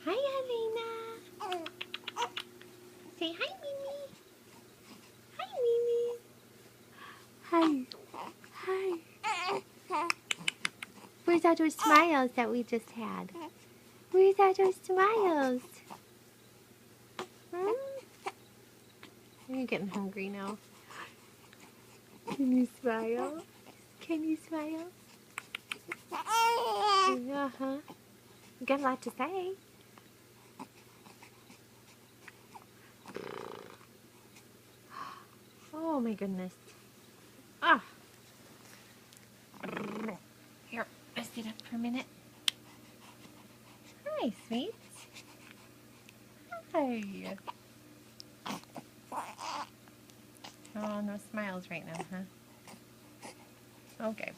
Hi, Alina. Say hi, Mimi. Hi, Mimi. Hi. Hi. Where's all those smiles that we just had? Where's all those smiles? Hmm? You're getting hungry now. Can you smile? Can you smile? Uh-huh. You got a lot to say. Oh my goodness. Ah. Here, let's sit up for a minute. Hi, sweet. Hi. Oh, no smiles right now, huh? Okay.